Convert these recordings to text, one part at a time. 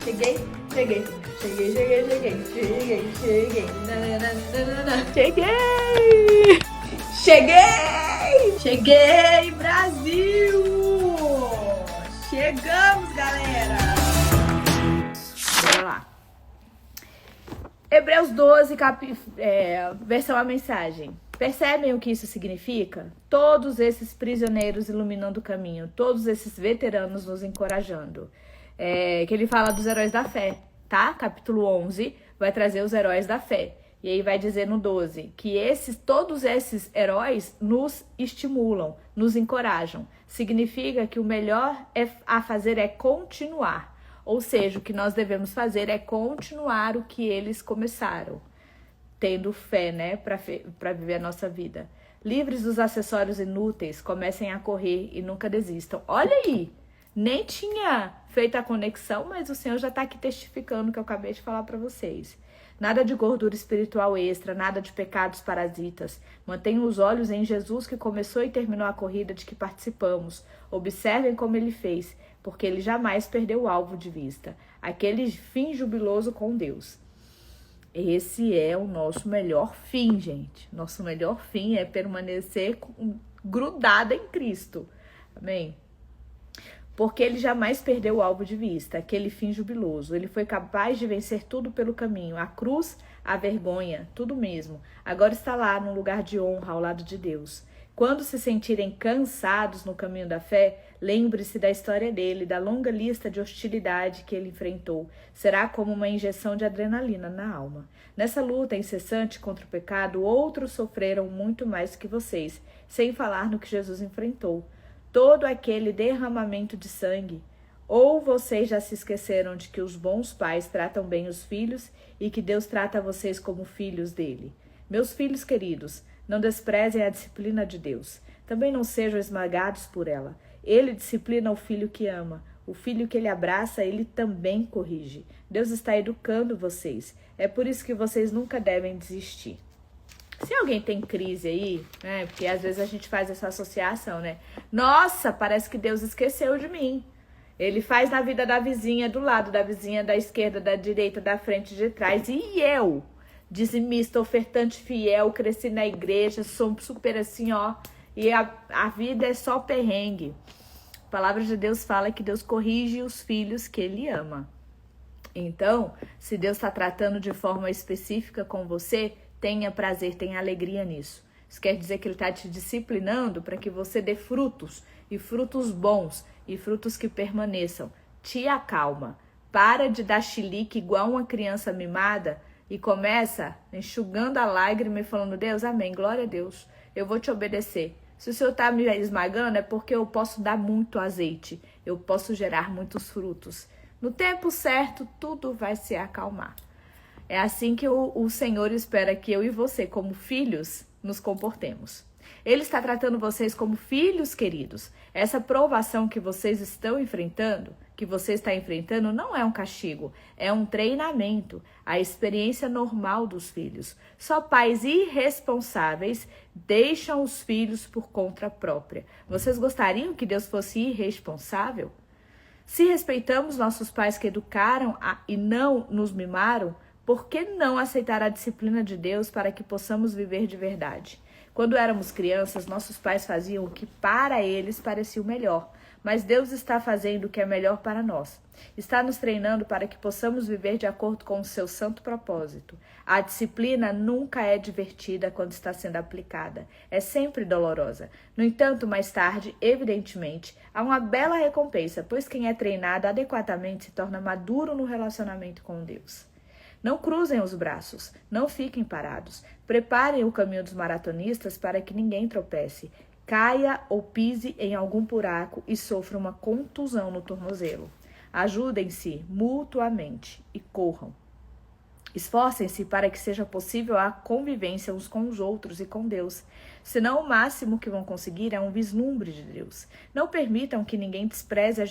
Cheguei. Cheguei, Brasil! Chegamos, galera! Bora lá. Hebreus 12, versão a mensagem. Percebem o que isso significa? Todos esses prisioneiros iluminando o caminho, todos esses veteranos nos encorajando. Que ele fala dos heróis da fé, tá? Capítulo 11 vai trazer os heróis da fé. E aí vai dizer no 12 que todos esses heróis nos estimulam, nos encorajam. Significa que o melhor a fazer é continuar. Ou seja, o que nós devemos fazer é continuar o que eles começaram. Tendo fé, né, para viver a nossa vida. Livres dos acessórios inúteis, comecem a correr e nunca desistam. Olha aí, nem tinha feito a conexão, mas o Senhor já está aqui testificando o que eu acabei de falar para vocês. Nada de gordura espiritual extra, nada de pecados parasitas. Mantenham os olhos em Jesus que começou e terminou a corrida de que participamos. Observem como ele fez, porque ele jamais perdeu o alvo de vista. Aquele fim jubiloso com Deus. Esse é o nosso melhor fim, gente. Nosso melhor fim é permanecer grudada em Cristo. Amém? Porque ele jamais perdeu o alvo de vista, aquele fim jubiloso. Ele foi capaz de vencer tudo pelo caminho. A cruz, a vergonha, tudo mesmo. Agora está lá num lugar de honra ao lado de Deus. Quando se sentirem cansados no caminho da fé, lembre-se da história dele, da longa lista de hostilidade que ele enfrentou. Será como uma injeção de adrenalina na alma. Nessa luta incessante contra o pecado, outros sofreram muito mais que vocês, sem falar no que Jesus enfrentou. Todo aquele derramamento de sangue. Ou vocês já se esqueceram de que os bons pais tratam bem os filhos e que Deus trata vocês como filhos dele. Meus filhos queridos, não desprezem a disciplina de Deus. Também não sejam esmagados por ela. Ele disciplina o filho que ama. O filho que ele abraça, ele também corrige. Deus está educando vocês. É por isso que vocês nunca devem desistir. Se alguém tem crise aí, né? Porque às vezes a gente faz essa associação, né? Nossa, parece que Deus esqueceu de mim. Ele faz na vida da vizinha do lado, da vizinha da esquerda, da direita, da frente, de trás. E eu, dizimista, ofertante fiel, cresci na igreja, sou super assim, ó. E a vida é só perrengue. A palavra de Deus fala que Deus corrige os filhos que ele ama. Então, se Deus está tratando de forma específica com você, tenha prazer, tenha alegria nisso. Isso quer dizer que ele está te disciplinando para que você dê frutos, e frutos bons, e frutos que permaneçam. Te acalma. Para de dar chilique igual uma criança mimada e começa enxugando a lágrima e falando, Deus, amém, glória a Deus, eu vou te obedecer. Se o Senhor está me esmagando é porque eu posso dar muito azeite, eu posso gerar muitos frutos. No tempo certo, tudo vai se acalmar. É assim que o Senhor espera que eu e você, como filhos, nos comportemos. Ele está tratando vocês como filhos queridos. Essa provação que vocês estão enfrentando, que você está enfrentando, não é um castigo, é um treinamento, a experiência normal dos filhos. Só pais irresponsáveis deixam os filhos por conta própria. Vocês gostariam que Deus fosse irresponsável? Se respeitamos nossos pais que educaram e não nos mimaram, por que não aceitar a disciplina de Deus para que possamos viver de verdade? Quando éramos crianças, nossos pais faziam o que para eles parecia o melhor, mas Deus está fazendo o que é melhor para nós. Está nos treinando para que possamos viver de acordo com o seu santo propósito. A disciplina nunca é divertida quando está sendo aplicada. É sempre dolorosa. No entanto, mais tarde, evidentemente, há uma bela recompensa, pois quem é treinado adequadamente se torna maduro no relacionamento com Deus. Não cruzem os braços, não fiquem parados. Preparem o caminho dos maratonistas para que ninguém tropece, caia ou pise em algum buraco e sofra uma contusão no tornozelo. Ajudem-se mutuamente e corram. Esforcem-se para que seja possível a convivência uns com os outros e com Deus. Senão, o máximo que vão conseguir é um vislumbre de Deus. Não permitam que ninguém despreze a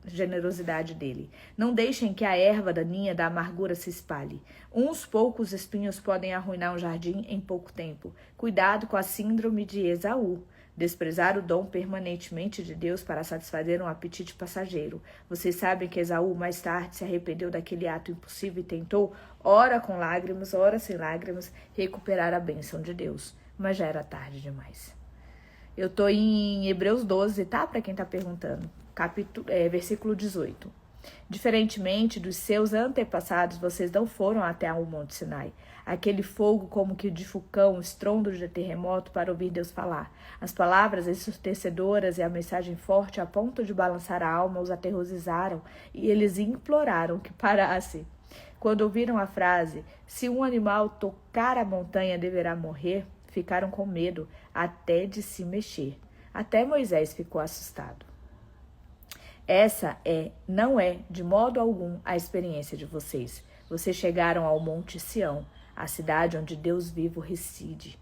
generosidade dele. Não deixem que a erva daninha da amargura se espalhe. Uns poucos espinhos podem arruinar um jardim em pouco tempo. Cuidado com a síndrome de Esaú. Desprezar o dom permanentemente de Deus para satisfazer um apetite passageiro. Vocês sabem que Esaú mais tarde se arrependeu daquele ato impossível e tentou, ora com lágrimas, ora sem lágrimas, recuperar a bênção de Deus. Mas já era tarde demais. Eu estou em Hebreus 12, tá? Para quem está perguntando. Versículo 18. Diferentemente dos seus antepassados, vocês não foram até o Monte Sinai. Aquele fogo como que de vulcão, estrondo de terremoto para ouvir Deus falar. As palavras ensurdecedoras e a mensagem forte a ponto de balançar a alma os aterrorizaram e eles imploraram que parasse. Quando ouviram a frase, se um animal tocar a montanha deverá morrer, ficaram com medo até de se mexer. Até Moisés ficou assustado. Essa não é, de modo algum, a experiência de vocês. Vocês chegaram ao Monte Sião, a cidade onde Deus vivo reside.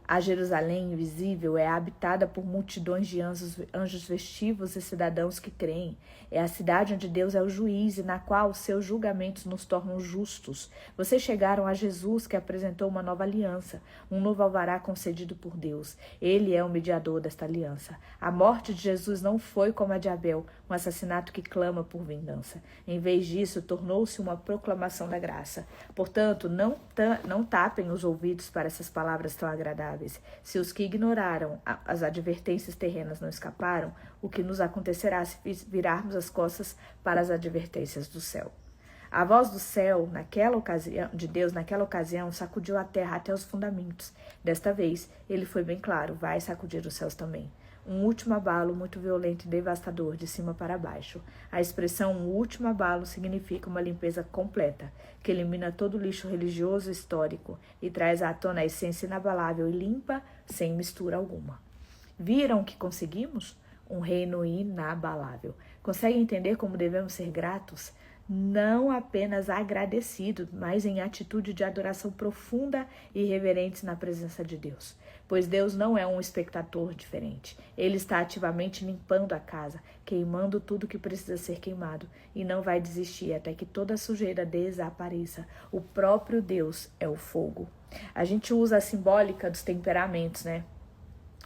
A Jerusalém invisível é habitada por multidões de anjos vestivos e cidadãos que creem. É a cidade onde Deus é o juiz e na qual seus julgamentos nos tornam justos. Vocês chegaram a Jesus, que apresentou uma nova aliança, um novo alvará concedido por Deus. Ele é o mediador desta aliança. A morte de Jesus não foi como a de Abel, um assassinato que clama por vingança. Em vez disso, tornou-se uma proclamação da graça. Portanto, não tapem os ouvidos para essas palavras tão agradáveis. Se os que ignoraram as advertências terrenas não escaparam, o que nos acontecerá se virarmos as costas para as advertências do céu? A voz do céu, de Deus, naquela ocasião, sacudiu a terra até os fundamentos. Desta vez, ele foi bem claro, vai sacudir os céus também. Um último abalo muito violento e devastador, de cima para baixo. A expressão um último abalo significa uma limpeza completa, que elimina todo o lixo religioso e histórico e traz à tona a essência inabalável e limpa, sem mistura alguma. Viram o que conseguimos? Um reino inabalável. Conseguem entender como devemos ser gratos? Não apenas agradecidos, mas em atitude de adoração profunda e reverentes na presença de Deus. Pois Deus não é um espectador diferente. Ele está ativamente limpando a casa, queimando tudo que precisa ser queimado, e não vai desistir até que toda a sujeira desapareça. O próprio Deus é o fogo. A gente usa a simbólica dos temperamentos, né?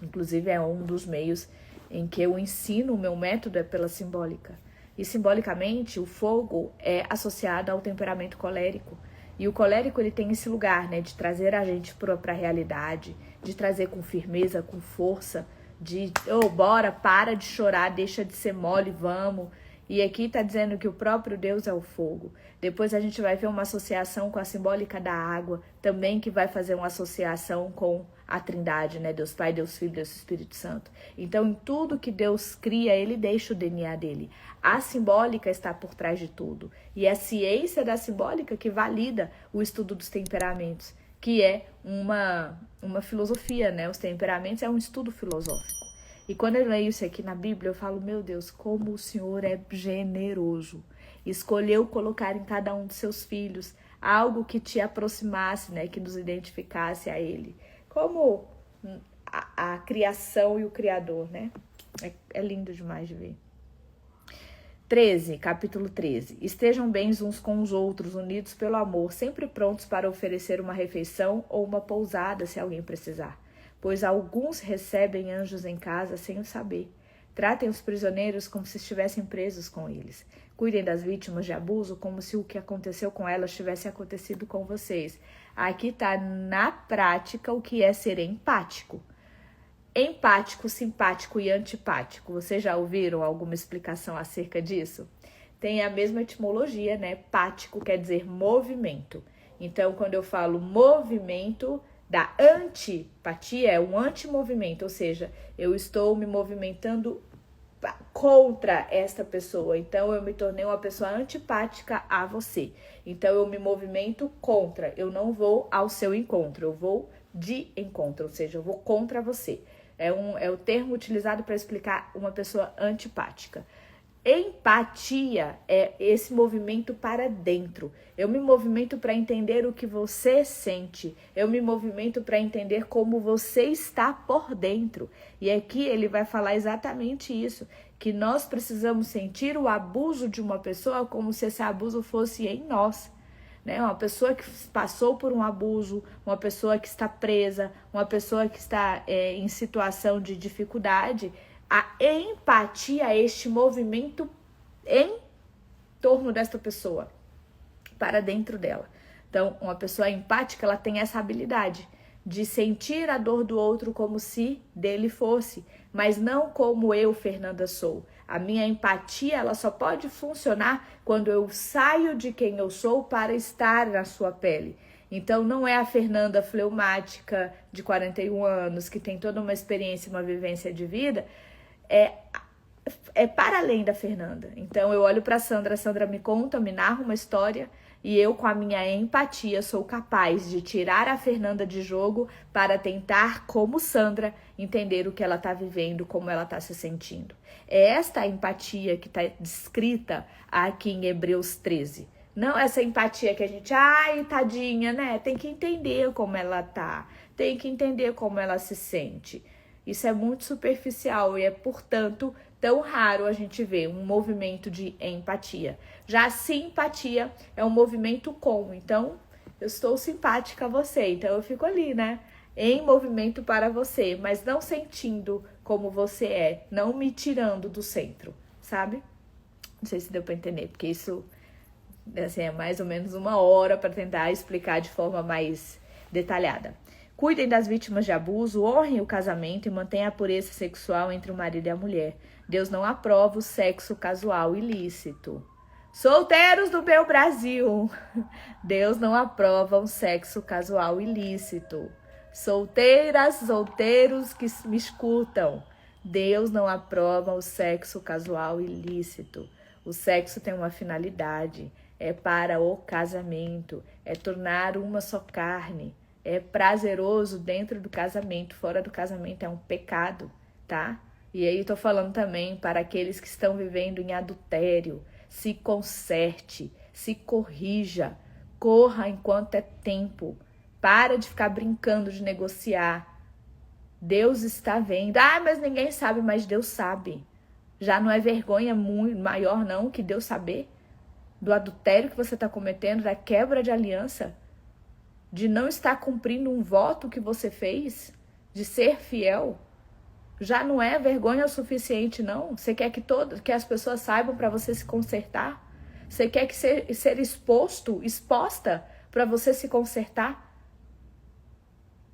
Inclusive é um dos meios em que eu ensino, o meu método é pela simbólica. E simbolicamente o fogo é associado ao temperamento colérico. E o colérico ele tem esse lugar, né, de trazer a gente para a realidade, de trazer com firmeza, com força, de bora, para de chorar, deixa de ser mole, vamos. E aqui está dizendo que o próprio Deus é o fogo. Depois a gente vai ver uma associação com a simbólica da água, também que vai fazer uma associação com a Trindade, né? Deus Pai, Deus Filho, Deus Espírito Santo. Então, em tudo que Deus cria, ele deixa o DNA dele. A simbólica está por trás de tudo. E é a ciência da simbólica que valida o estudo dos temperamentos, que é uma filosofia, né? Os temperamentos é um estudo filosófico. E quando eu leio isso aqui na Bíblia, eu falo, meu Deus, como o Senhor é generoso. Escolheu colocar em cada um de seus filhos algo que te aproximasse, né? Que nos identificasse a Ele. Como a criação e o Criador, né? É lindo demais de ver. 13, capítulo 13. Estejam bens uns com os outros, unidos pelo amor, sempre prontos para oferecer uma refeição ou uma pousada se alguém precisar. Pois alguns recebem anjos em casa sem o saber. Tratem os prisioneiros como se estivessem presos com eles. Cuidem das vítimas de abuso como se o que aconteceu com elas tivesse acontecido com vocês. Aqui está na prática o que é ser empático. Empático, simpático e antipático. Vocês já ouviram alguma explicação acerca disso? Tem a mesma etimologia, né? Pático quer dizer movimento. Então, quando eu falo movimento, da antipatia é um antimovimento, ou seja, eu estou me movimentando contra esta pessoa, então eu me tornei uma pessoa antipática a você, então eu me movimento contra, eu não vou ao seu encontro, eu vou de encontro, ou seja, eu vou contra você, é o termo utilizado para explicar uma pessoa antipática. Empatia é esse movimento para dentro. Eu me movimento para entender o que você sente. Eu me movimento para entender como você está por dentro. E aqui ele vai falar exatamente isso, que nós precisamos sentir o abuso de uma pessoa como se esse abuso fosse em nós. né? Uma pessoa que passou por um abuso, uma pessoa que está presa, uma pessoa que está em situação de dificuldade, a empatia, este movimento em torno desta pessoa, para dentro dela. Então, uma pessoa empática, ela tem essa habilidade de sentir a dor do outro como se dele fosse, mas não como eu, Fernanda, sou. A minha empatia, ela só pode funcionar quando eu saio de quem eu sou para estar na sua pele. Então, não é a Fernanda fleumática de 41 anos, que tem toda uma experiência, uma vivência de vida, é para além da Fernanda. Então, eu olho para a Sandra me conta, me narra uma história, e eu, com a minha empatia, sou capaz de tirar a Fernanda de jogo para tentar, como Sandra, entender o que ela está vivendo, como ela está se sentindo. É esta empatia que está descrita aqui em Hebreus 13. Não essa empatia que a gente, ai, tadinha, né? Tem que entender como ela tá, tem que entender como ela se sente. Isso é muito superficial e é, portanto, tão raro a gente ver um movimento de empatia. Já a simpatia é um movimento com. Então, eu estou simpática a você. Então, eu fico ali, né? Em movimento para você, mas não sentindo como você é. Não me tirando do centro, sabe? Não sei se deu para entender, porque isso assim, é mais ou menos 1 hora para tentar explicar de forma mais detalhada. Cuidem das vítimas de abuso, honrem o casamento e mantenham a pureza sexual entre o marido e a mulher. Deus não aprova o sexo casual ilícito. Solteiros do meu Brasil, Deus não aprova um sexo casual ilícito. Solteiras, solteiros que me escutam, Deus não aprova o sexo casual ilícito. O sexo tem uma finalidade, é para o casamento, é tornar uma só carne. É prazeroso dentro do casamento, fora do casamento é um pecado, tá? E aí tô falando também para aqueles que estão vivendo em adultério, se conserte, se corrija, corra enquanto é tempo, para de ficar brincando de negociar. Deus está vendo, mas ninguém sabe, mas Deus sabe. Já não é vergonha muito maior não que Deus saber do adultério que você está cometendo, da quebra de aliança, de não estar cumprindo um voto que você fez, de ser fiel, já não é vergonha o suficiente, não? Você quer que as pessoas saibam para você se consertar? Você quer que ser exposta para você se consertar?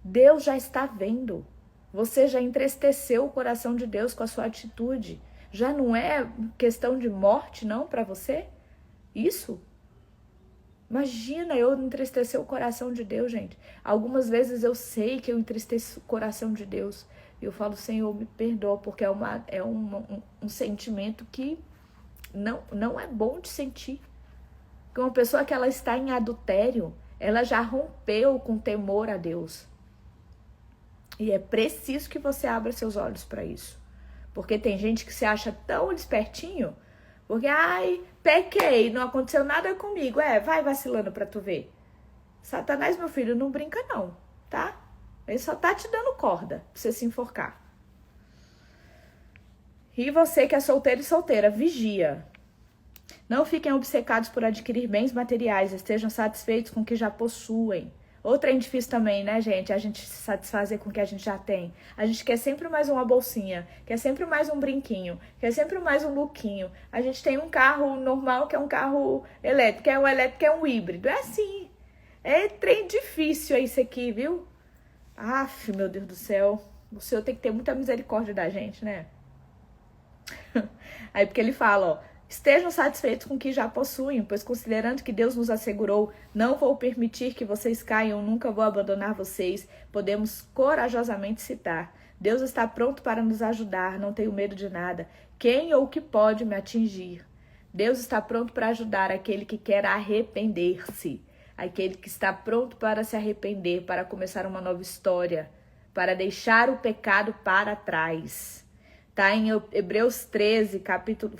Deus já está vendo. Você já entristeceu o coração de Deus com a sua atitude. Já não é questão de morte, não, para você? Isso? Imagina eu entristecer o coração de Deus, gente. Algumas vezes eu sei que eu entristeço o coração de Deus. E eu falo, Senhor, me perdoa, porque é um sentimento que não é bom de sentir. Porque uma pessoa que ela está em adultério, ela já rompeu com temor a Deus. E é preciso que você abra seus olhos para isso. Porque tem gente que se acha tão espertinho, porque, pequei, não aconteceu nada comigo. Vai vacilando pra tu ver. Satanás, meu filho, não brinca não, tá? Ele só tá te dando corda pra você se enforcar. E você que é solteiro e solteira, vigia. Não fiquem obcecados por adquirir bens materiais, estejam satisfeitos com o que já possuem. Outra é difícil também, né, gente? A gente se satisfazer com o que a gente já tem. A gente quer sempre mais uma bolsinha, quer sempre mais um brinquinho, quer sempre mais um lookinho. A gente tem um carro normal que é um carro elétrico, é um elétrico que é um híbrido. É assim. É trem difícil isso aqui, viu? Aff, meu Deus do céu. O Senhor tem que ter muita misericórdia da gente, né? Aí porque ele fala, ó. Estejam satisfeitos com o que já possuem, pois considerando que Deus nos assegurou, não vou permitir que vocês caiam, nunca vou abandonar vocês, podemos corajosamente citar. Deus está pronto para nos ajudar, não tenho medo de nada. Quem ou que pode me atingir? Deus está pronto para ajudar aquele que quer arrepender-se, aquele que está pronto para se arrepender, para começar uma nova história, para deixar o pecado para trás. Está em Hebreus 13,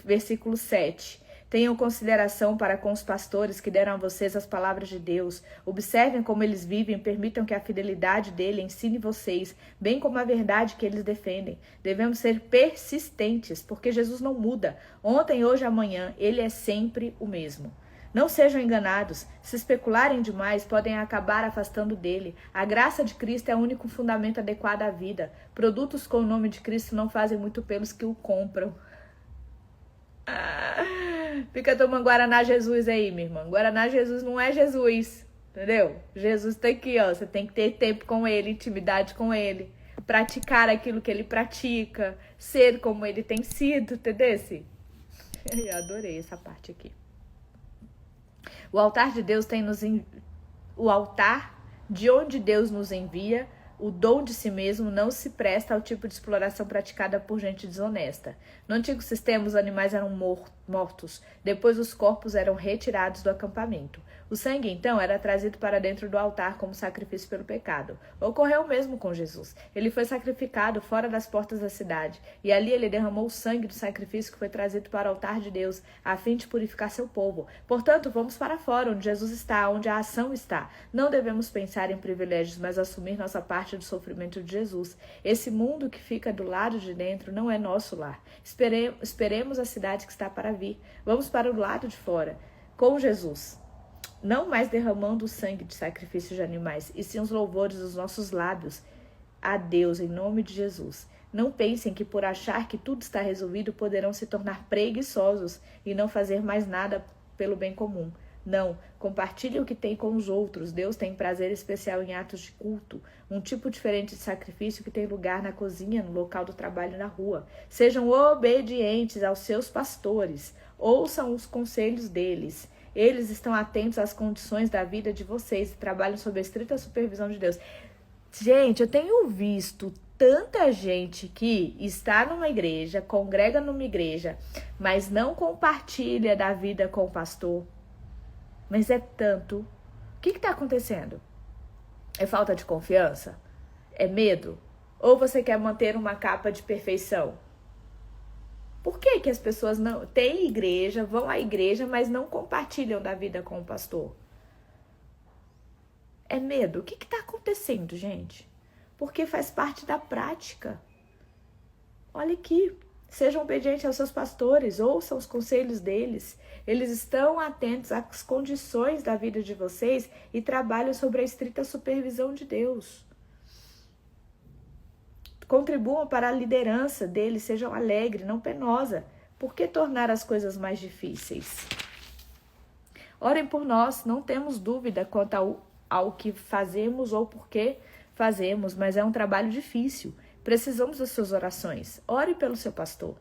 versículo 7. Tenham consideração para com os pastores que deram a vocês as palavras de Deus. Observem como eles vivem, permitam que a fidelidade dele ensine vocês, bem como a verdade que eles defendem. Devemos ser persistentes, porque Jesus não muda. Ontem, hoje, amanhã, ele é sempre o mesmo. Não sejam enganados. Se especularem demais, podem acabar afastando dele. A graça de Cristo é o único fundamento adequado à vida. Produtos com o nome de Cristo não fazem muito pelos que o compram. Fica tomando Guaraná Jesus aí, minha irmã. Guaraná Jesus não é Jesus, entendeu? Jesus tá aqui, ó. Você tem que ter tempo com ele, intimidade com ele. Praticar aquilo que ele pratica. Ser como ele tem sido, entendeu? Eu adorei essa parte aqui. O altar de Deus o altar de onde Deus nos envia, o dom de si mesmo não se presta ao tipo de exploração praticada por gente desonesta. No antigo sistema, os animais eram mortos, depois os corpos eram retirados do acampamento. O sangue, então, era trazido para dentro do altar como sacrifício pelo pecado. Ocorreu o mesmo com Jesus. Ele foi sacrificado fora das portas da cidade, e ali ele derramou o sangue do sacrifício que foi trazido para o altar de Deus, a fim de purificar seu povo. Portanto, vamos para fora, onde Jesus está, onde a ação está. Não devemos pensar em privilégios, mas assumir nossa parte do sofrimento de Jesus. Esse mundo que fica do lado de dentro não é nosso lar. Esperemos a cidade que está para vir. Vamos para o lado de fora, com Jesus. Não mais derramando o sangue de sacrifício de animais, e sim os louvores dos nossos lábios a Deus, em nome de Jesus. Não pensem que por achar que tudo está resolvido, poderão se tornar preguiçosos e não fazer mais nada pelo bem comum. Não, compartilhe o que tem com os outros. Deus tem prazer especial em atos de culto, um tipo diferente de sacrifício que tem lugar na cozinha, no local do trabalho e na rua. Sejam obedientes aos seus pastores, ouçam os conselhos deles. Eles estão atentos às condições da vida de vocês e trabalham sob a estrita supervisão de Deus. Gente, eu tenho visto tanta gente que está numa igreja, congrega numa igreja, mas não compartilha da vida com o pastor. Mas é tanto. O que está acontecendo? É falta de confiança? É medo? Ou você quer manter uma capa de perfeição? Por que as pessoas não têm igreja, vão à igreja, mas não compartilham da vida com o pastor? É medo? O que está acontecendo, gente? Porque faz parte da prática. Olha aqui. Sejam obedientes aos seus pastores, ouçam os conselhos deles. Eles estão atentos às condições da vida de vocês e trabalham sobre a estrita supervisão de Deus. Contribuam para a liderança deles, sejam alegres, não penosa. Por que tornar as coisas mais difíceis? Orem por nós, não temos dúvida quanto ao que fazemos ou por que fazemos, mas é um trabalho difícil. Precisamos das suas orações. Ore pelo seu pastor.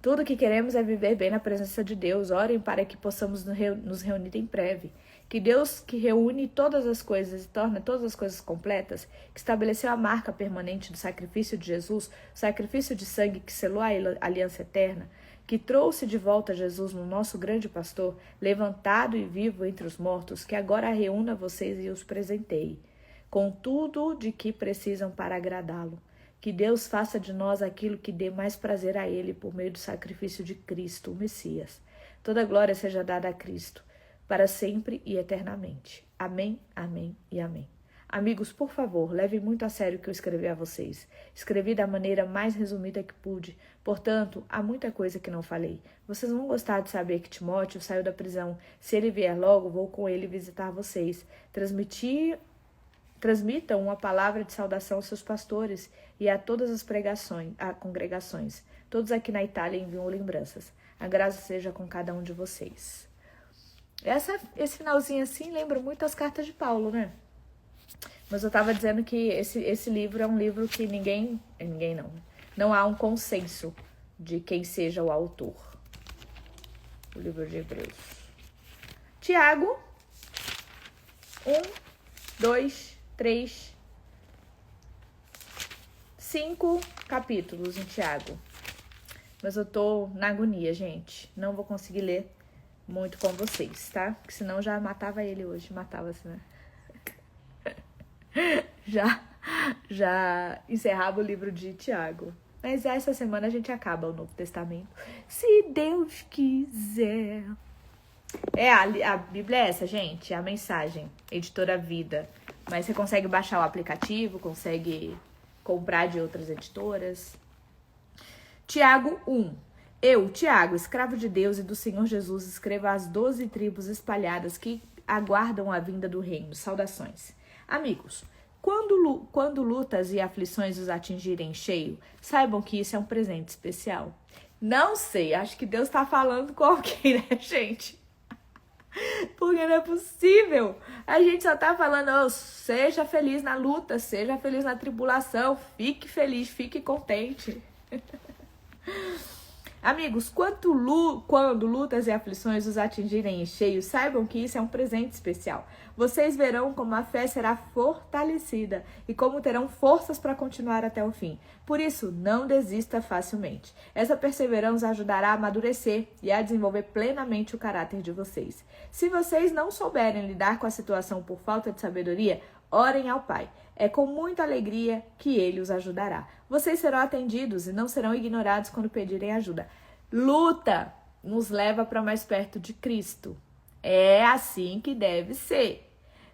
Tudo o que queremos é viver bem na presença de Deus. Orem para que possamos nos reunir em breve. Que Deus, que reúne todas as coisas e torna todas as coisas completas, que estabeleceu a marca permanente do sacrifício de Jesus, o sacrifício de sangue que selou a aliança eterna, que trouxe de volta Jesus no nosso grande pastor, levantado e vivo entre os mortos, que agora reúna vocês e os presenteie, com tudo de que precisam para agradá-lo. Que Deus faça de nós aquilo que dê mais prazer a Ele por meio do sacrifício de Cristo, o Messias. Toda glória seja dada a Cristo, para sempre e eternamente. Amém, amém e amém. Amigos, por favor, levem muito a sério o que eu escrevi a vocês. Escrevi da maneira mais resumida que pude, portanto, há muita coisa que não falei. Vocês vão gostar de saber que Timóteo saiu da prisão. Se ele vier logo, vou com ele visitar vocês. Transmitam uma palavra de saudação aos seus pastores e a todas as congregações. Todos aqui na Itália enviam lembranças. A graça seja com cada um de vocês. Esse finalzinho assim lembra muito as cartas de Paulo, né? Mas eu estava dizendo que esse livro é um livro que não há um consenso de quem seja o autor. O livro de Hebreus. Tiago, 1, 2, 3, 5 capítulos em Tiago. Mas eu tô na agonia, gente. Não vou conseguir ler muito com vocês, tá? Porque senão já matava ele hoje. Matava-se, né? Já encerrava o livro de Tiago. Mas essa semana a gente acaba o Novo Testamento. Se Deus quiser. A Bíblia é essa, gente. É a mensagem. Editora Vida. Mas você consegue baixar o aplicativo, consegue comprar de outras editoras. Tiago 1. Eu, Tiago, escravo de Deus e do Senhor Jesus, escrevo às 12 tribos espalhadas que aguardam a vinda do reino. Saudações. Amigos, quando lutas e aflições os atingirem em cheio, saibam que isso é um presente especial. Não sei, acho que Deus está falando com alguém, né, gente? Porque não é possível. A gente só tá falando, oh, seja feliz na luta, seja feliz na tribulação, fique feliz, fique contente. Amigos, quando lutas e aflições os atingirem em cheio, saibam que isso é um presente especial. Vocês verão como a fé será fortalecida e como terão forças para continuar até o fim. Por isso, não desista facilmente. Essa perseverança ajudará a amadurecer e a desenvolver plenamente o caráter de vocês. Se vocês não souberem lidar com a situação por falta de sabedoria, orem ao Pai. É com muita alegria que Ele os ajudará. Vocês serão atendidos e não serão ignorados quando pedirem ajuda. Luta nos leva para mais perto de Cristo. É assim que deve ser.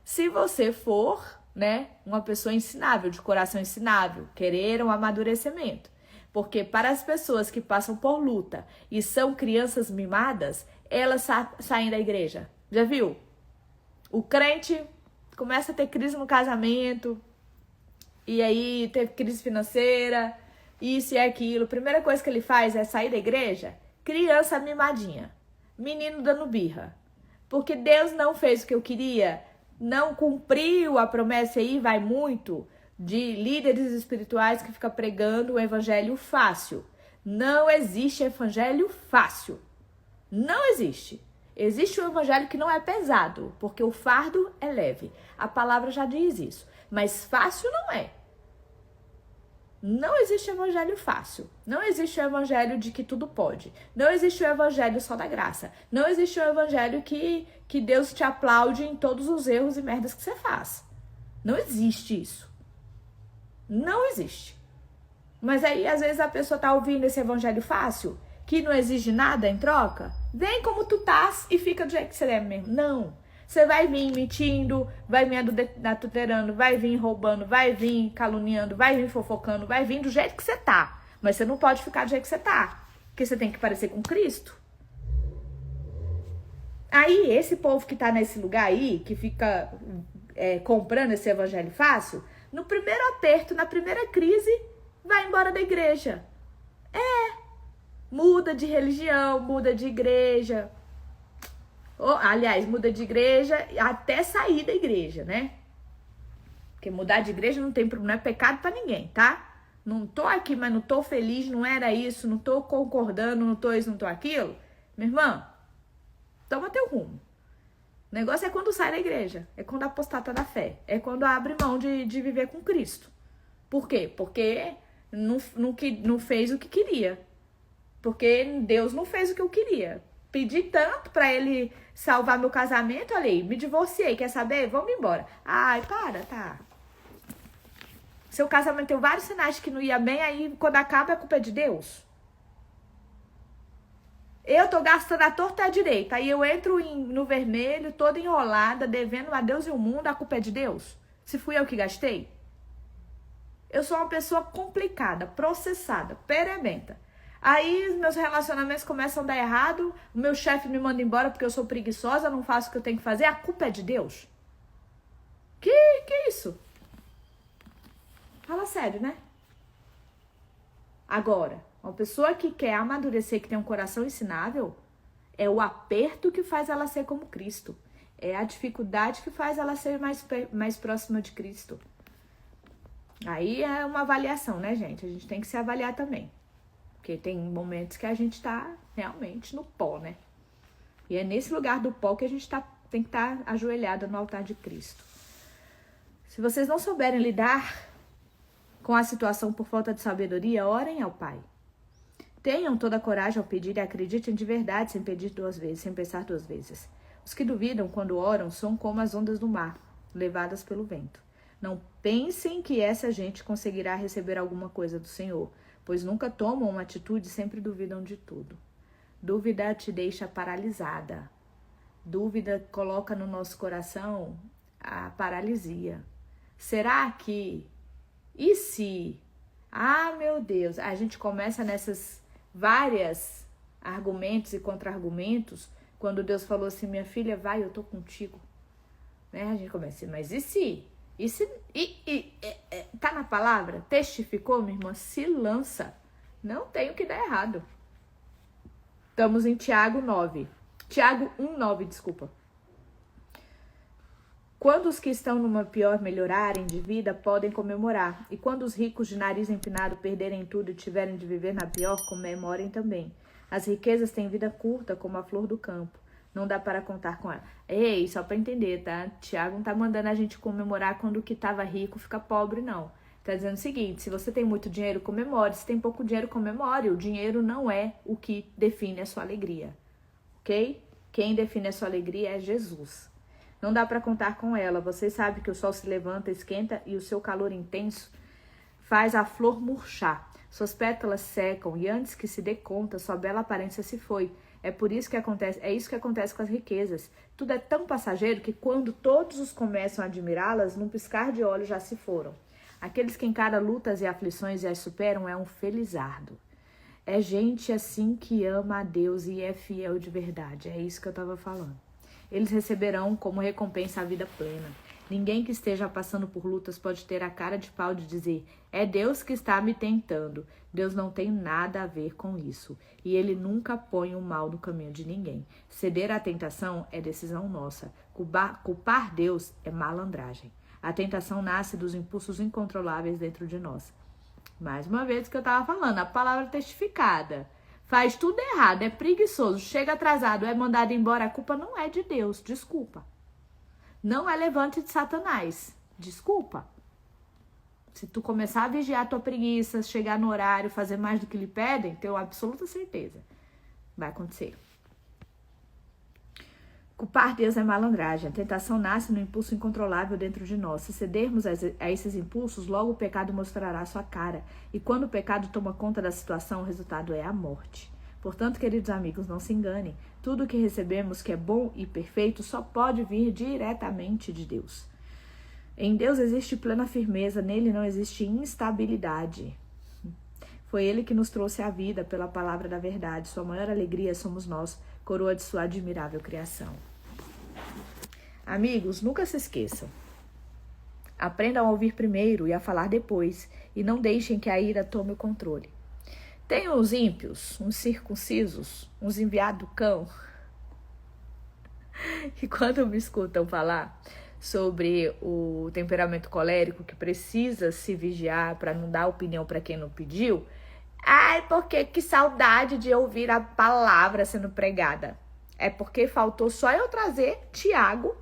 Se você for, né, uma pessoa ensinável, de coração ensinável, querer um amadurecimento. Porque para as pessoas que passam por luta e são crianças mimadas, elas saem da igreja. Já viu? O crente começa a ter crise no casamento, e aí teve crise financeira, isso e aquilo. Primeira coisa que ele faz é sair da igreja. Criança mimadinha, menino dando birra. Porque Deus não fez o que eu queria, não cumpriu a promessa, aí vai muito de líderes espirituais que ficam pregando o evangelho fácil. Não existe evangelho fácil. Não existe. Existe um evangelho que não é pesado, porque o fardo é leve. A palavra já diz isso. Mas fácil não é. Não existe evangelho fácil. Não existe o evangelho de que tudo pode. Não existe o evangelho só da graça. Não existe o evangelho que Deus te aplaude em todos os erros e merdas que você faz. Não existe isso. Não existe. Mas aí, às vezes, a pessoa tá ouvindo esse evangelho fácil, que não exige nada em troca. Vem como tu estás e fica do jeito que você é mesmo. Não. Você vai vir mentindo, vai vir adulterando, vai vir roubando, vai vir caluniando, vai vir fofocando, vai vir do jeito que você tá. Mas você não pode ficar do jeito que você tá. Porque você tem que parecer com Cristo. Aí, esse povo que tá nesse lugar aí, que fica comprando esse evangelho fácil, no primeiro aperto, na primeira crise, vai embora da igreja. Muda de religião, muda de igreja. Aliás, muda de igreja até sair da igreja, né? Porque mudar de igreja não é pecado pra ninguém, tá? Não tô aqui, mas não tô feliz, não era isso, não tô concordando, não tô isso, não tô aquilo. Minha irmã, toma teu rumo. O negócio é quando sai da igreja, é quando apostata da fé, é quando abre mão de viver com Cristo. Por quê? Porque não fez o que queria. Porque Deus não fez o que eu queria. Pedi tanto pra ele salvar meu casamento, olha aí, me divorciei, quer saber? Vamos embora. Ai, tá. Seu casamento tem vários sinais de que não ia bem, aí quando acaba a culpa é de Deus. Eu tô gastando a torta e a direita, aí eu entro no vermelho, toda enrolada, devendo a Deus e o mundo, a culpa é de Deus? Se fui eu que gastei? Eu sou uma pessoa complicada, processada, perebenta. Aí os meus relacionamentos começam a dar errado, o meu chefe me manda embora porque eu sou preguiçosa, não faço o que eu tenho que fazer, a culpa é de Deus? Que isso? Fala sério, né? Agora, uma pessoa que quer amadurecer, que tem um coração ensinável, é o aperto que faz ela ser como Cristo. É a dificuldade que faz ela ser mais próxima de Cristo. Aí é uma avaliação, né, gente? A gente tem que se avaliar também. Porque tem momentos que a gente tá realmente no pó, né? E é nesse lugar do pó que a gente tem que estar ajoelhada no altar de Cristo. Se vocês não souberem lidar com a situação por falta de sabedoria, orem ao Pai. Tenham toda a coragem ao pedir e acreditem de verdade, sem pedir 2 vezes, sem pensar 2 vezes. Os que duvidam quando oram são como as ondas do mar, levadas pelo vento. Não pensem que essa gente conseguirá receber alguma coisa do Senhor, pois nunca tomam uma atitude e sempre duvidam de tudo. Dúvida te deixa paralisada. Dúvida coloca no nosso coração a paralisia. Será que? E se? Ah, meu Deus! A gente começa nessas várias argumentos e contra-argumentos, quando Deus falou assim, minha filha, vai, eu tô contigo. Né? A gente começa, mas e se? Tá na palavra? Testificou, minha irmã? Se lança. Não tem o que dar errado. Estamos em Tiago 9. Tiago 1:9, desculpa. Quando os que estão numa pior melhorarem de vida, podem comemorar. E quando os ricos de nariz empinado perderem tudo e tiverem de viver na pior, comemorem também. As riquezas têm vida curta, como a flor do campo. Não dá para contar com ela. Ei, só para entender, tá? Tiago não tá mandando a gente comemorar quando o que estava rico fica pobre, não. Tá dizendo o seguinte, se você tem muito dinheiro, comemore. Se tem pouco dinheiro, comemore. O dinheiro não é o que define a sua alegria. Ok? Quem define a sua alegria é Jesus. Não dá para contar com ela. Você sabe que o sol se levanta, esquenta e o seu calor intenso faz a flor murchar. Suas pétalas secam e antes que se dê conta, sua bela aparência se foi. É isso que acontece com as riquezas. Tudo é tão passageiro que quando todos os começam a admirá-las, num piscar de olhos já se foram. Aqueles que encaram lutas e aflições e as superam é um felizardo. É gente assim que ama a Deus e é fiel de verdade. É isso que eu estava falando. Eles receberão como recompensa a vida plena. Ninguém que esteja passando por lutas pode ter a cara de pau de dizer, é Deus que está me tentando. Deus não tem nada a ver com isso. E Ele nunca põe o mal no caminho de ninguém. Ceder à tentação é decisão nossa. Culpar Deus é malandragem. A tentação nasce dos impulsos incontroláveis dentro de nós. Mais uma vez o que eu estava falando, a palavra testificada. Faz tudo errado, é preguiçoso, chega atrasado, é mandado embora. A culpa não é de Deus, desculpa. Não é levante de Satanás, desculpa. Se tu começar a vigiar a tua preguiça, chegar no horário, fazer mais do que lhe pedem, tenho absoluta certeza. Vai acontecer. Culpar Deus é malandragem. A tentação nasce no impulso incontrolável dentro de nós. Se cedermos a esses impulsos, logo o pecado mostrará sua cara. E quando o pecado toma conta da situação, o resultado é a morte. Portanto, queridos amigos, não se enganem. Tudo o que recebemos que é bom e perfeito só pode vir diretamente de Deus. Em Deus existe plena firmeza, nele não existe instabilidade. Foi Ele que nos trouxe a vida pela palavra da verdade. Sua maior alegria somos nós, coroa de sua admirável criação. Amigos, nunca se esqueçam. Aprendam a ouvir primeiro e a falar depois, e não deixem que a ira tome o controle. Tem uns ímpios, uns circuncisos, uns enviados do cão, que quando me escutam falar sobre o temperamento colérico, que precisa se vigiar para não dar opinião para quem não pediu, ai, porque que saudade de ouvir a palavra sendo pregada. É porque faltou só eu trazer Tiago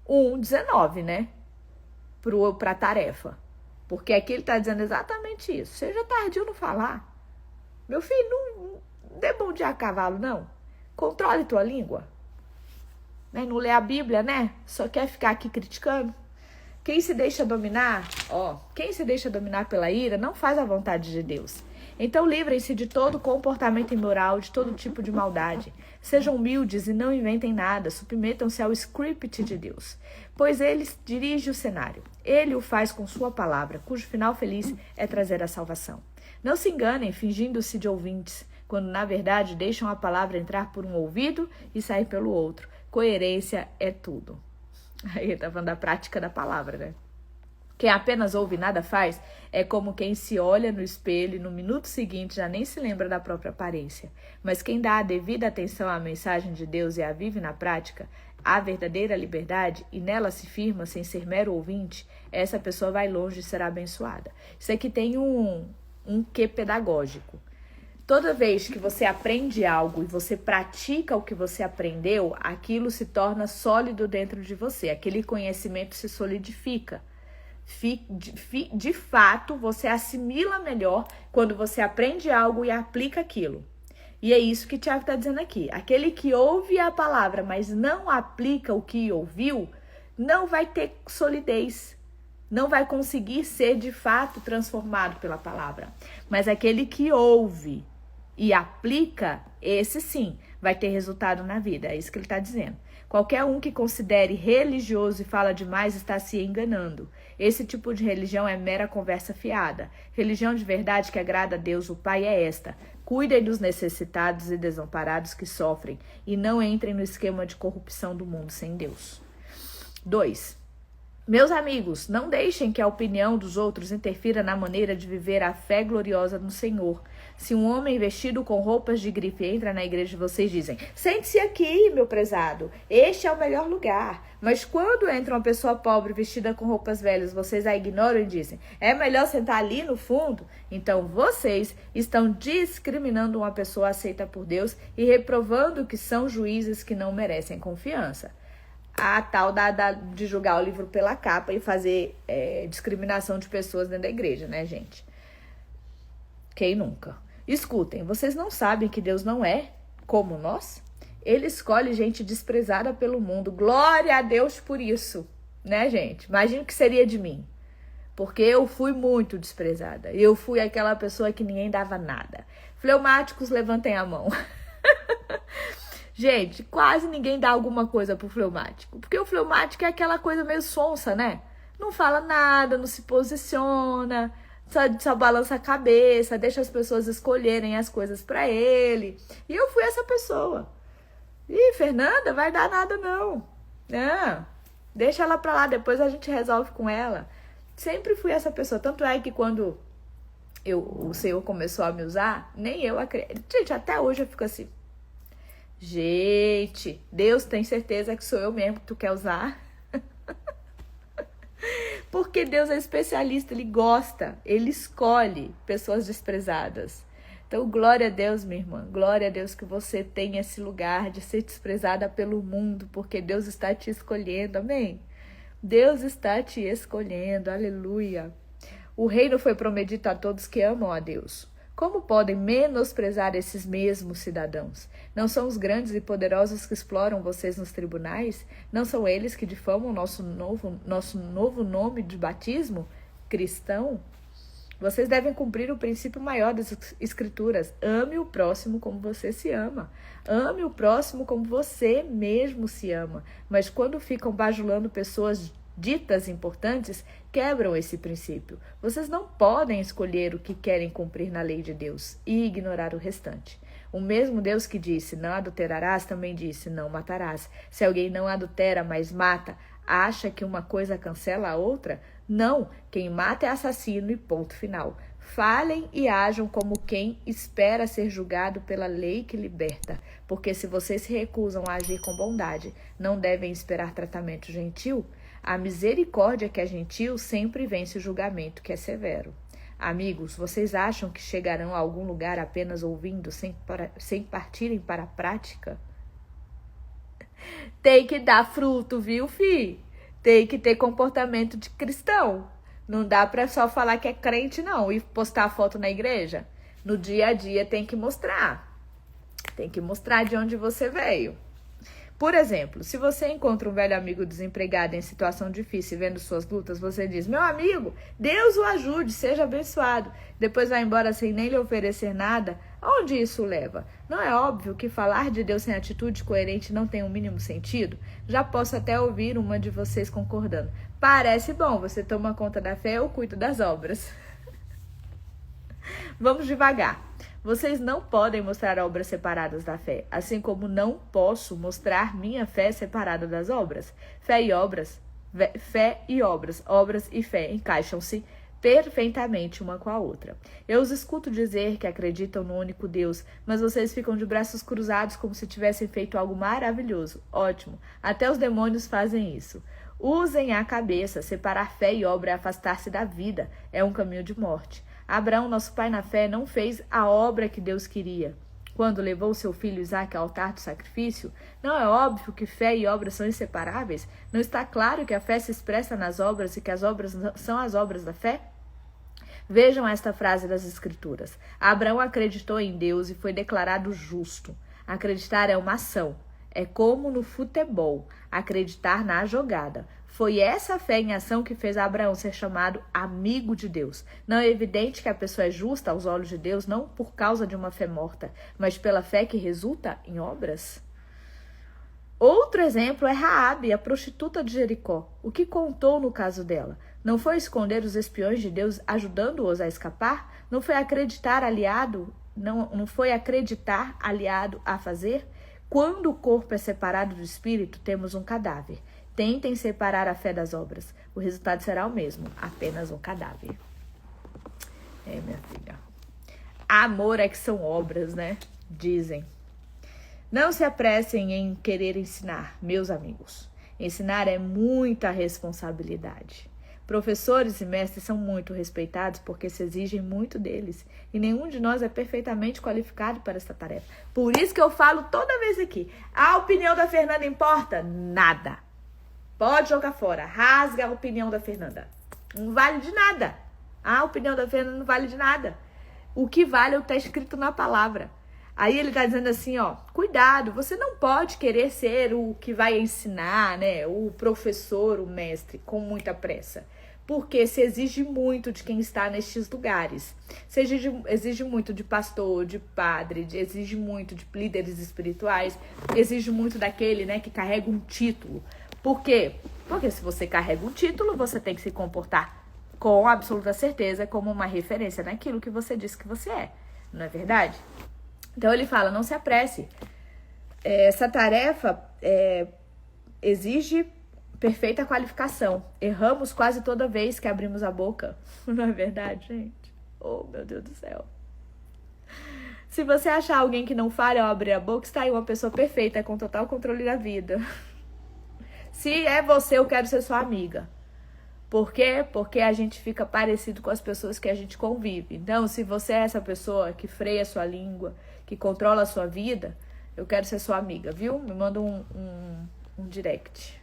1:19, né? Pra tarefa. Porque aqui ele tá dizendo exatamente isso. Seja tardio no falar. Meu filho, não dê bom dia a cavalo, não. Controle tua língua. Né? Não lê a Bíblia, né? Só quer ficar aqui criticando. Quem se deixa dominar, quem se deixa dominar pela ira, não faz a vontade de Deus. Então livrem-se de todo comportamento imoral, de todo tipo de maldade. Sejam humildes e não inventem nada, submetam-se ao script de Deus. Pois Ele dirige o cenário. Ele o faz com sua palavra, cujo final feliz é trazer a salvação. Não se enganem fingindo-se de ouvintes, quando na verdade deixam a palavra entrar por um ouvido e sair pelo outro. Coerência é tudo. Aí tá falando da prática da palavra, né? Quem apenas ouve e nada faz é como quem se olha no espelho e no minuto seguinte já nem se lembra da própria aparência. Mas quem dá a devida atenção à mensagem de Deus e a vive na prática, a verdadeira liberdade, e nela se firma sem ser mero ouvinte, essa pessoa vai longe e será abençoada. Isso aqui tem um quê pedagógico. Toda vez que você aprende algo e você pratica o que você aprendeu, aquilo se torna sólido dentro de você. Aquele conhecimento se solidifica. De fato, você assimila melhor quando você aprende algo e aplica aquilo. E é isso que o Tiago está dizendo aqui. Aquele que ouve a palavra, mas não aplica o que ouviu, não vai ter solidez. Não vai conseguir ser, de fato, transformado pela palavra. Mas aquele que ouve e aplica, esse sim, vai ter resultado na vida. É isso que ele está dizendo. Qualquer um que considere religioso e fala demais está se enganando. Esse tipo de religião é mera conversa fiada. Religião de verdade que agrada a Deus, o Pai, é esta: cuidem dos necessitados e desamparados que sofrem e não entrem no esquema de corrupção do mundo sem Deus. 2. Meus amigos, não deixem que a opinião dos outros interfira na maneira de viver a fé gloriosa no Senhor. Se um homem vestido com roupas de grife entra na igreja, vocês dizem: sente-se aqui, meu prezado, este é o melhor lugar. Mas quando entra uma pessoa pobre vestida com roupas velhas, vocês a ignoram e dizem: é melhor sentar ali no fundo? Então vocês estão discriminando uma pessoa aceita por Deus e reprovando que são juízes que não merecem confiança. A tal de julgar o livro pela capa e fazer discriminação de pessoas dentro da igreja, né, gente? Quem nunca? Escutem, vocês não sabem que Deus não é como nós? Ele escolhe gente desprezada pelo mundo. Glória a Deus por isso, né, gente? Imagina o que seria de mim. Porque eu fui muito desprezada. Eu fui aquela pessoa que ninguém dava nada. Fleumáticos, levantem a mão. Gente, quase ninguém dá alguma coisa pro fleumático. Porque o fleumático é aquela coisa meio sonsa, né? Não fala nada, não se posiciona, só balança a cabeça, deixa as pessoas escolherem as coisas pra ele. E eu fui essa pessoa. Ih, Fernanda, vai dar nada não. Não, deixa ela pra lá, depois a gente resolve com ela. Sempre fui essa pessoa. Tanto é que quando o Senhor começou a me usar, nem eu acredito. Gente, até hoje eu fico assim: gente, Deus tem certeza que sou eu mesmo que tu quer usar? Porque Deus é especialista, Ele gosta, Ele escolhe pessoas desprezadas. Então, glória a Deus, minha irmã, glória a Deus que você tem esse lugar de ser desprezada pelo mundo, porque Deus está te escolhendo, amém? Deus está te escolhendo, aleluia. O reino foi prometido a todos que amam a Deus. Como podem menosprezar esses mesmos cidadãos? Não são os grandes e poderosos que exploram vocês nos tribunais? Não são eles que difamam nosso novo nome de batismo? Cristão? Vocês devem cumprir o princípio maior das Escrituras. Ame o próximo como você se ama. Ame o próximo como você mesmo se ama. Mas quando ficam bajulando pessoas ditas importantes, quebram esse princípio. Vocês não podem escolher o que querem cumprir na lei de Deus e ignorar o restante. O mesmo Deus que disse, não adulterarás, também disse, não matarás. Se alguém não adultera, mas mata, acha que uma coisa cancela a outra? Não, quem mata é assassino e ponto final. Falem e ajam como quem espera ser julgado pela lei que liberta, porque se vocês se recusam a agir com bondade, não devem esperar tratamento gentil? A misericórdia que é gentil sempre vence o julgamento que é severo. Amigos, vocês acham que chegarão a algum lugar apenas ouvindo, sem partirem para a prática? Tem que dar fruto, viu, fi? Tem que ter comportamento de cristão. Não dá para só falar que é crente, não, e postar foto na igreja. No dia a dia tem que mostrar. Tem que mostrar de onde você veio. Por exemplo, se você encontra um velho amigo desempregado em situação difícil vendo suas lutas, você diz, meu amigo, Deus o ajude, seja abençoado. Depois vai embora sem nem lhe oferecer nada. Aonde isso leva? Não é óbvio que falar de Deus sem atitude coerente não tem o mínimo sentido? Já posso até ouvir uma de vocês concordando. Parece bom, você toma conta da fé, eu cuido das obras. Vamos devagar. Vocês não podem mostrar obras separadas da fé, assim como não posso mostrar minha fé separada das obras. Fé e obras, obras e fé encaixam-se perfeitamente uma com a outra. Eu os escuto dizer que acreditam no único Deus, mas vocês ficam de braços cruzados como se tivessem feito algo maravilhoso. Ótimo, até os demônios fazem isso. Usem a cabeça, separar fé e obra é afastar-se da vida, é um caminho de morte. Abraão, nosso pai na fé, não fez a obra que Deus queria. Quando levou seu filho Isaque ao altar do sacrifício, não é óbvio que fé e obras são inseparáveis? Não está claro que a fé se expressa nas obras e que as obras são as obras da fé? Vejam esta frase das Escrituras. Abraão acreditou em Deus e foi declarado justo. Acreditar é uma ação. É como no futebol, acreditar na jogada. Foi essa fé em ação que fez Abraão ser chamado amigo de Deus. Não é evidente que a pessoa é justa aos olhos de Deus, não por causa de uma fé morta, mas pela fé que resulta em obras? Outro exemplo é Raabe, a prostituta de Jericó. O que contou no caso dela? Não foi esconder os espiões de Deus ajudando-os a escapar? Não foi acreditar aliado? Não foi acreditar aliado a fazer? Quando o corpo é separado do espírito, temos um cadáver. Tentem separar a fé das obras. O resultado será o mesmo, apenas um cadáver. Minha filha. Amor é que são obras, né? Dizem. Não se apressem em querer ensinar, meus amigos. Ensinar é muita responsabilidade. Professores e mestres são muito respeitados porque se exigem muito deles. E nenhum de nós é perfeitamente qualificado para essa tarefa. Por isso que eu falo toda vez aqui. A opinião da Fernanda importa? Nada. Pode jogar fora. Rasga a opinião da Fernanda. Não vale de nada. A opinião da Fernanda não vale de nada. O que vale é o que está escrito na palavra. Aí ele está dizendo assim, ó, cuidado, você não pode querer ser o que vai ensinar, né, o professor, o mestre, com muita pressa. Porque se exige muito de quem está nestes lugares. Se exige muito de pastor, de padre, exige muito de líderes espirituais, exige muito daquele, né, que carrega um título. Por quê? Porque se você carrega um título, você tem que se comportar com absoluta certeza como uma referência naquilo que você disse que você é. Não é verdade? Então ele fala, não se apresse. Essa tarefa exige perfeita qualificação. Erramos quase toda vez que abrimos a boca. Não é verdade, gente? Oh, meu Deus do céu. Se você achar alguém que não falha ao abrir a boca, está aí uma pessoa perfeita, com total controle da vida. Se é você, eu quero ser sua amiga. Por quê? Porque a gente fica parecido com as pessoas que a gente convive. Então, se você é essa pessoa que freia a sua língua, que controla a sua vida, eu quero ser sua amiga, viu? Me manda um direct.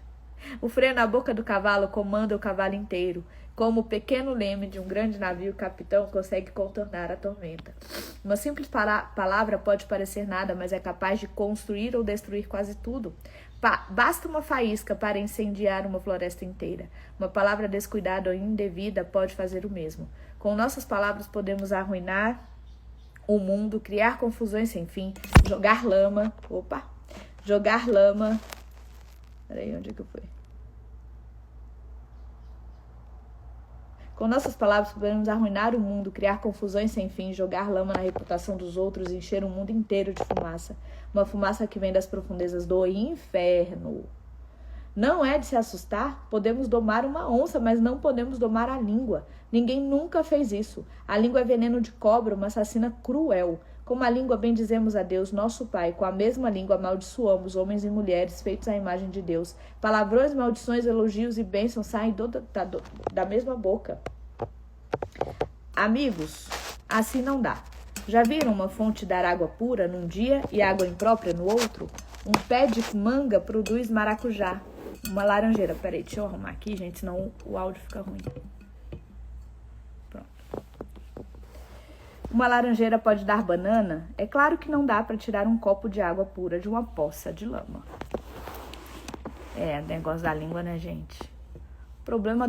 O freio na boca do cavalo comanda o cavalo inteiro. Como o pequeno leme de um grande navio, o capitão consegue contornar a tormenta. Uma simples palavra pode parecer nada, mas é capaz de construir ou destruir quase tudo. Basta uma faísca para incendiar uma floresta inteira. Uma palavra descuidada ou indevida pode fazer o mesmo. Com nossas palavras podemos arruinar o mundo, criar confusões sem fim, jogar lama. Peraí, onde é que eu fui? Com nossas palavras podemos arruinar o mundo, criar confusões sem fim, jogar lama na reputação dos outros, encher o mundo inteiro de fumaça. Uma fumaça que vem das profundezas do inferno. Não é de se assustar? Podemos domar uma onça, mas não podemos domar a língua. Ninguém nunca fez isso. A língua é veneno de cobra, uma assassina cruel. Com a língua bendizemos a Deus, nosso Pai. Com a mesma língua amaldiçoamos homens e mulheres feitos à imagem de Deus. Palavrões, maldições, elogios e bênçãos saem da mesma boca. Amigos, assim não dá. Já viram uma fonte dar água pura num dia e água imprópria no outro? Um pé de manga produz maracujá. Uma laranjeira. Peraí, deixa eu arrumar aqui, gente, senão o áudio fica ruim. Pronto. Uma laranjeira pode dar banana? É claro que não dá para tirar um copo de água pura de uma poça de lama. Negócio da língua, né, gente? O problema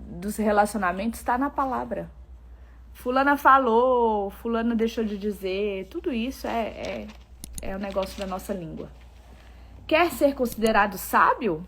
dos relacionamentos está na palavra. Fulana falou, fulana deixou de dizer. Tudo isso é o negócio da nossa língua. Quer ser considerado sábio?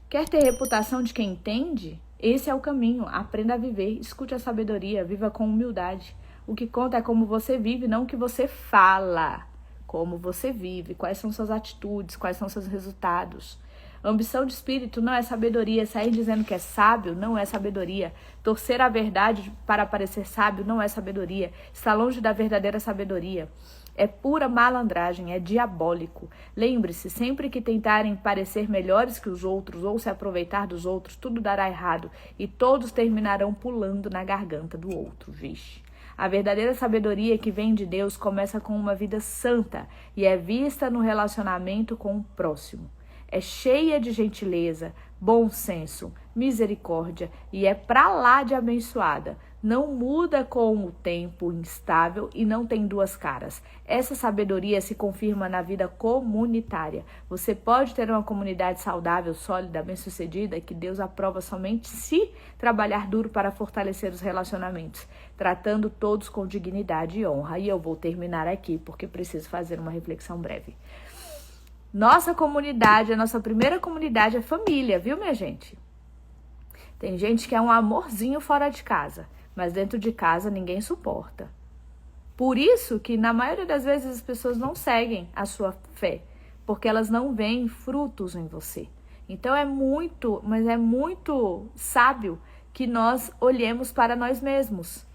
Quer ter reputação de quem entende? Esse é o caminho. Aprenda a viver, escute a sabedoria, viva com humildade. O que conta é como você vive, não o que você fala. Como você vive, quais são suas atitudes, quais são seus resultados. Ambição de espírito não é sabedoria. Sair dizendo que é sábio não é sabedoria. Torcer a verdade para parecer sábio não é sabedoria. Está longe da verdadeira sabedoria. É pura malandragem, é diabólico. Lembre-se, sempre que tentarem parecer melhores que os outros ou se aproveitar dos outros, tudo dará errado e todos terminarão pulando na garganta do outro. Vixe. A verdadeira sabedoria que vem de Deus começa com uma vida santa e é vista no relacionamento com o próximo. É cheia de gentileza, bom senso, misericórdia e é pra lá de abençoada. Não muda com o tempo instável e não tem duas caras. Essa sabedoria se confirma na vida comunitária. Você pode ter uma comunidade saudável, sólida, bem-sucedida, que Deus aprova somente se trabalhar duro para fortalecer os relacionamentos, tratando todos com dignidade e honra. E eu vou terminar aqui porque preciso fazer uma reflexão breve. Nossa comunidade, a nossa primeira comunidade é família, viu, minha gente? Tem gente que é um amorzinho fora de casa, mas dentro de casa ninguém suporta. Por isso que na maioria das vezes as pessoas não seguem a sua fé, porque elas não veem frutos em você. Então mas é muito sábio que nós olhemos para nós mesmos.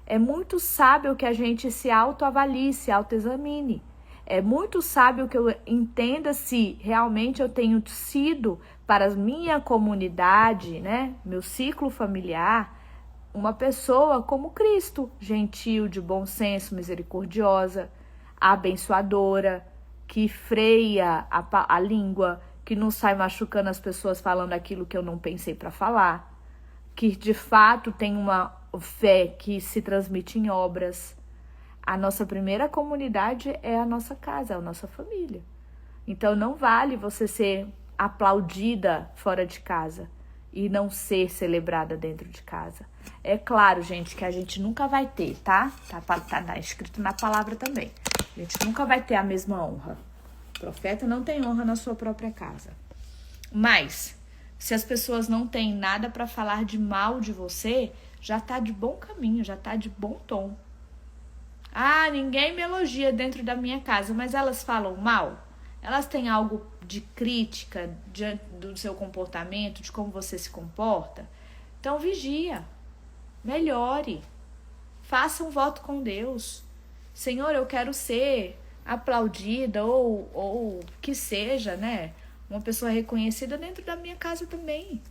É muito sábio que a gente se autoavalie, se autoexamine. É muito sábio que eu entenda se realmente eu tenho sido para a minha comunidade, né, meu ciclo familiar, uma pessoa como Cristo, gentil, de bom senso, misericordiosa, abençoadora, que freia a língua, que não sai machucando as pessoas falando aquilo que eu não pensei para falar, que de fato tem uma fé que se transmite em obras. A nossa primeira comunidade é a nossa casa, é a nossa família. Então não vale você ser aplaudida fora de casa e não ser celebrada dentro de casa. É claro, gente, que a gente nunca vai ter, tá? Tá escrito na palavra também. A gente nunca vai ter a mesma honra. O profeta não tem honra na sua própria casa. Mas, se as pessoas não têm nada para falar de mal de você, já tá de bom caminho, já tá de bom tom. Ah, ninguém me elogia dentro da minha casa, mas elas falam mal? Elas têm algo de crítica do seu comportamento, de como você se comporta? Então vigia, melhore, faça um voto com Deus. Senhor, eu quero ser aplaudida ou que seja, né, uma pessoa reconhecida dentro da minha casa também.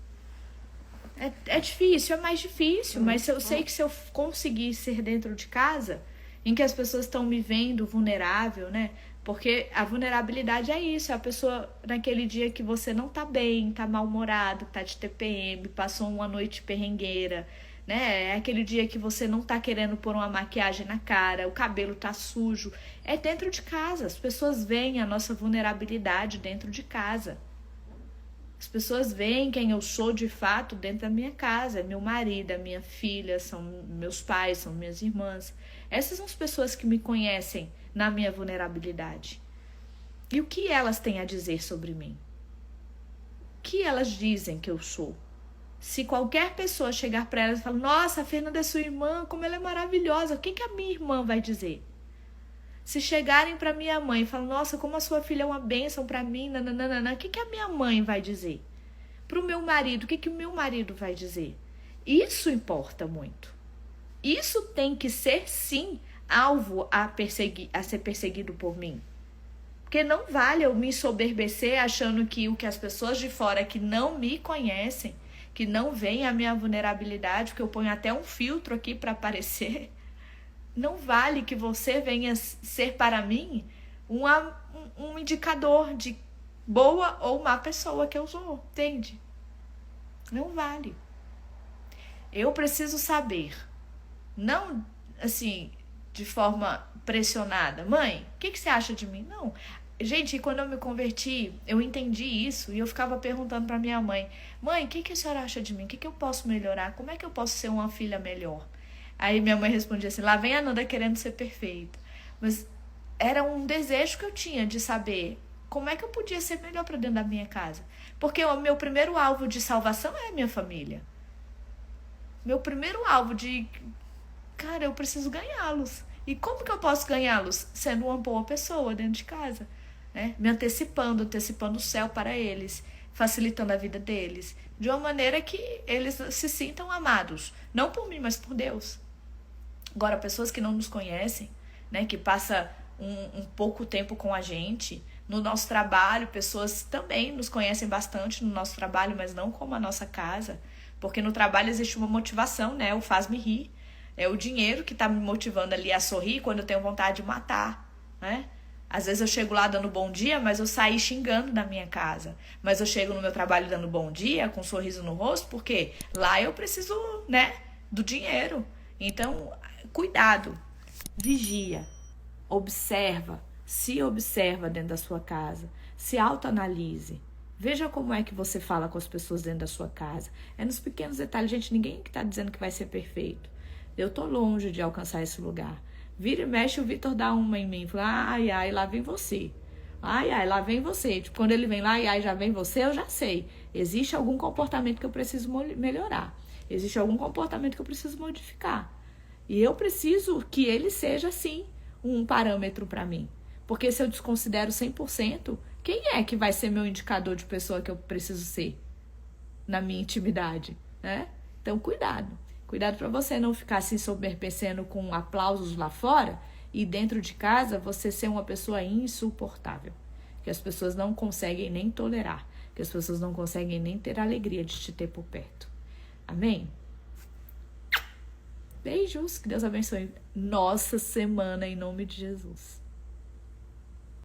É difícil, é mais difícil, mas eu sei que se eu conseguir ser dentro de casa, em que as pessoas estão me vendo vulnerável, né? Porque a vulnerabilidade é isso, é a pessoa naquele dia que você não tá bem, tá mal-humorado, tá de TPM, passou uma noite perrengueira, né? É aquele dia que você não tá querendo pôr uma maquiagem na cara, o cabelo tá sujo. É dentro de casa, as pessoas veem a nossa vulnerabilidade dentro de casa. As pessoas veem quem eu sou de fato dentro da minha casa. É meu marido, é minha filha, são meus pais, são minhas irmãs. Essas são as pessoas que me conhecem na minha vulnerabilidade. E o que elas têm a dizer sobre mim? O que elas dizem que eu sou? Se qualquer pessoa chegar para elas e falar, nossa, a Fernanda é sua irmã, como ela é maravilhosa, o que a minha irmã vai dizer? Se chegarem para minha mãe e falar, nossa, como a sua filha é uma bênção para mim, nananana, o que a minha mãe vai dizer? Para o meu marido, o que o meu marido vai dizer? Isso importa muito. Isso tem que ser, sim, alvo a ser perseguido por mim. Porque não vale eu me ensoberbecer achando que o que as pessoas de fora que não me conhecem, que não veem a minha vulnerabilidade, que eu ponho até um filtro aqui para aparecer, não vale que você venha ser para mim um indicador de boa ou má pessoa que eu sou, entende? Não vale. Eu preciso saber, não assim, de forma pressionada. Mãe, o que você acha de mim? Não. Gente, quando eu me converti, eu entendi isso e eu ficava perguntando para minha mãe, mãe, o que a senhora acha de mim? O que eu posso melhorar? Como é que eu posso ser uma filha melhor? Aí minha mãe respondia assim, lá vem a Nanda querendo ser perfeita. Mas era um desejo que eu tinha de saber como é que eu podia ser melhor para dentro da minha casa. Porque o meu primeiro alvo de salvação é a minha família. Meu primeiro alvo de... Cara, eu preciso ganhá-los. E como que eu posso ganhá-los? Sendo uma boa pessoa dentro de casa. Né? Me antecipando o céu para eles. Facilitando a vida deles. De uma maneira que eles se sintam amados. Não por mim, mas por Deus. Agora, pessoas que não nos conhecem, né, que passam um pouco tempo com a gente, no nosso trabalho, pessoas também nos conhecem bastante no nosso trabalho, mas não como a nossa casa, porque no trabalho existe uma motivação, né, o faz-me rir, é o dinheiro que está me motivando ali a sorrir quando eu tenho vontade de matar, né? Às vezes eu chego lá dando bom dia, mas eu saí xingando da minha casa. Mas eu chego no meu trabalho dando bom dia, com um sorriso no rosto, porque lá eu preciso, né, do dinheiro. Então, cuidado, vigia, observa, se observa dentro da sua casa, se autoanalise. Veja como é que você fala com as pessoas dentro da sua casa. É nos pequenos detalhes, gente, ninguém que está dizendo que vai ser perfeito. Eu tô longe de alcançar esse lugar. Vira e mexe, o Vitor dá uma em mim. Fala, ai, lá vem você. Ai, ai, lá vem você. Tipo, quando ele vem lá, ai, ai, já vem você, eu já sei. Existe algum comportamento que eu preciso melhorar. Existe algum comportamento que eu preciso modificar. E eu preciso que ele seja, sim, um parâmetro para mim. Porque se eu desconsidero 100%, quem é que vai ser meu indicador de pessoa que eu preciso ser na minha intimidade, né? Então, cuidado. Cuidado para você não ficar se ensoberbecendo com aplausos lá fora e dentro de casa você ser uma pessoa insuportável. Que as pessoas não conseguem nem tolerar. Que as pessoas não conseguem nem ter a alegria de te ter por perto. Amém? Beijos. Que Deus abençoe nossa semana em nome de Jesus.